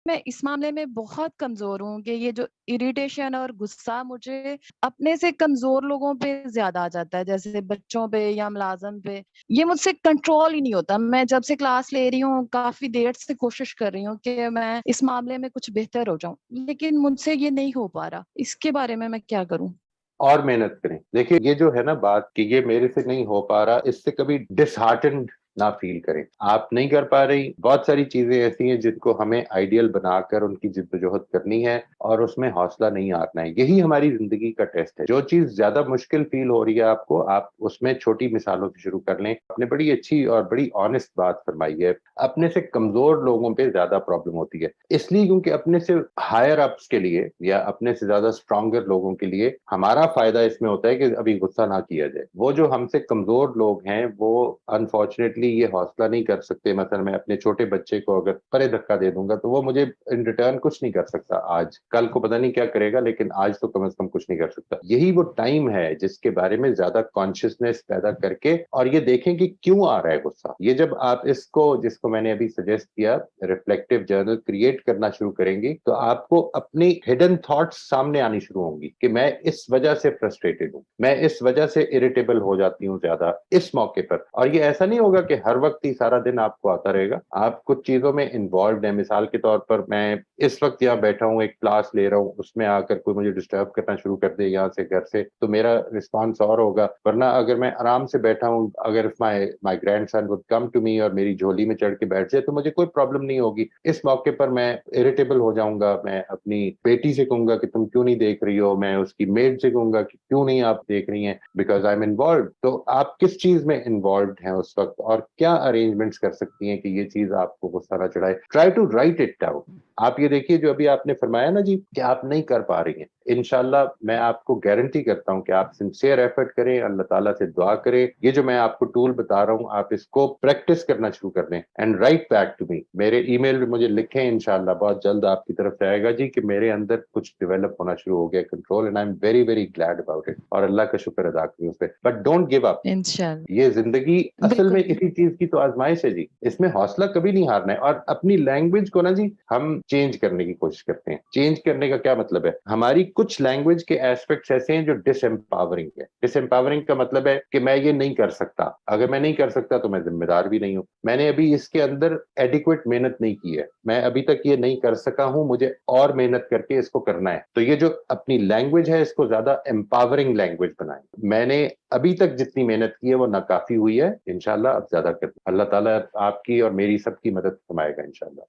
मैं इस मामले में बहुत कमज़ोर हूँ कि ये जो इरिटेशन और गुस्सा मुझे अपने से कमज़ोर लोगों पे ज़्यादा आ जाता है, जैसे बच्चों पे या मुलाज़िम पे। ये मुझसे कंट्रोल ही नहीं होता। मैं जब से क्लास ले रही हूँ, काफ़ी देर से कोशिश कर रही हूँ कि मैं इस मामले में कुछ बेहतर हो जाऊँ, लेकिन मुझसे ये नहीं हो पा रहा। इसके बारे में मैं क्या करूँ? और मेहनत करें। देखिए, ये जो है ना बात कि ये मेरे से नहीं हो पा रहा, इससे कभी डिसहार्टेन्ड ना फ़ील करें। आप नहीं कर पा रही, बहुत सारी चीज़ें ऐसी हैं जिनको हमें आइडियल बनाकर उनकी जिद्दोजहद करनी है और उसमें हौसला नहीं हारना है। यही हमारी ज़िंदगी का टेस्ट है। जो चीज़ ज़्यादा मुश्किल फ़ील हो रही है आपको, आप उसमें छोटी मिसालों से शुरू कर लें। आपने बड़ी अच्छी और बड़ी ऑनेस्ट बात फरमाई है। अपने से कमज़ोर लोगों पे ज़्यादा प्रॉब्लम होती है। इसलिए क्योंकि अपने से हायर अप्स के लिए या अपने से ज़्यादा स्ट्रॉन्गर लोगों के लिए हमारा फ़ायदा इसमें होता है कि अभी गुस्सा ना किया जाए। वो जो हमसे कमज़ोर लोग हैं, वो अनफॉर्चुनेटली ये हौसला नहीं कर सकते। मसलन मैं अपने छोटे बच्चे को अगर परे धक्का दे दूँगा, तो वो मुझे इन रिटर्न कुछ नहीं कर सकता आज। कल को पता नहीं क्या करेगा, लेकिन आज तो कम से कम कुछ नहीं कर सकता। यही वो टाइम है जिसके बारे में ज़्यादा कॉन्शियसनेस पैदा करके और ये देखें कि क्यों आ रहा है गुस्सा। ये जब आप इसको जिसको मैंने अभी सजेस्ट किया, रिफ्लेक्टिव जर्नल क्रिएट करना शुरू करेंगी, तो आपको अपनी हिडन थॉट्स सामने आनी शुरू होंगी कि मैं इस वजह से फ्रस्ट्रेटेड हूँ, मैं इस वजह से इरिटेबल हो जाती हूँ ज़्यादा इस मौके पर। और ये ऐसा नहीं होगा कि हर वक़्त ही सारा दिन आपको आता रहेगा। आप कुछ चीज़ों में इन्वॉल्व्ड हैं। मिसाल के तौर पर मैं इस वक़्त यहाँ बैठा हूँ, एक क्लास ले रहा हूँ, उसमें आकर कोई मुझे डिस्टर्ब करना शुरू कर दे यहाँ से घर से, तो मेरा रिस्पॉन्स और होगा। वरना अगर मैं आराम से बैठा हूँ, अगर if my my grandson would come to me और मेरी झोली में चढ़ के बैठ जाए, तो मुझे कोई प्रॉब्लम नहीं होगी। इस मौके पर मैं इरिटेबल हो जाऊँगा, मैं अपनी बेटी से कहूँगा कि तुम क्यों नहीं देख रही हो? मैं उसकी मेड से कहूँगा कि क्यों नहीं आप देख रही हैं? Because I am involved. तो आप किस चीज़ में इन्वॉल्व्ड हैं उस वक़्त और क्या अरेंजमेंट्स कर सकती हैं कि ये चीज़ आपको गुस्सा ना चढ़ाए? Try to write it down. आप ये देखिए जो अभी आपने फरमाया ना जी कि आप नहीं कर पा रही हैं। इंशाअल्लाह मैं आपको गारंटी करता हूँ कि आप सिंसियर एफर्ट करें, अल्लाह ताला से दुआ करें। ये जो मैं आपको टूल बता रहा हूँ, आप इसको प्रैक्टिस करना शुरू कर दें and write back to me. मेरे ईमेल में मुझे लिखें, इंशाअल्लाह बहुत जल्द आपकी तरफ से आएगा जी कि मेरे अंदर कुछ डेवलप होना शुरू हो गया control and I am very, very glad about it और अल्लाह का शुक्र अदा करें उस पे। But don't give up. इंशाल्लाह। ये ज़िंदगी असल में बिल्कुल भी। इसी चीज़ की तो आज़माइश है जी। इसमें हौसला कभी नहीं हारना है और अपनी लैंग्वेज को ना जी हम चेंज करने की कोशिश करते हैं। चेंज करने का क्या मतलब है? हमारी कुछ लैंग्वेज के एस्पेक्ट्स ऐसे हैं जो डिसएम्पावरिंग है। डिसएम्पावरिंग का मतलब है कि मैं ये नहीं कर सकता। अगर मैं नहीं कर सकता तो मैं ज़िम्मेदार भी नहीं हूँ। मैंने अभी इसके अंदर एडिक्वेट मेहनत नहीं की है। मैं अभी तक ये नहीं कर सका हूँ, मुझे और मेहनत करके इसको करना है। तो ये जो अपनी लैंग्वेज है इसको ज़्यादा एम्पावरिंग लैंग्वेज बनाएँ। मैंने अभी तक जितनी मेहनत की है वो नाकाफ़ी हुई है। इंशाअल्लाह अब ज़्यादा कर अल्लाह ताला आपकी और मेरी सबकी मदद फरमाएगा इंशाअल्लाह।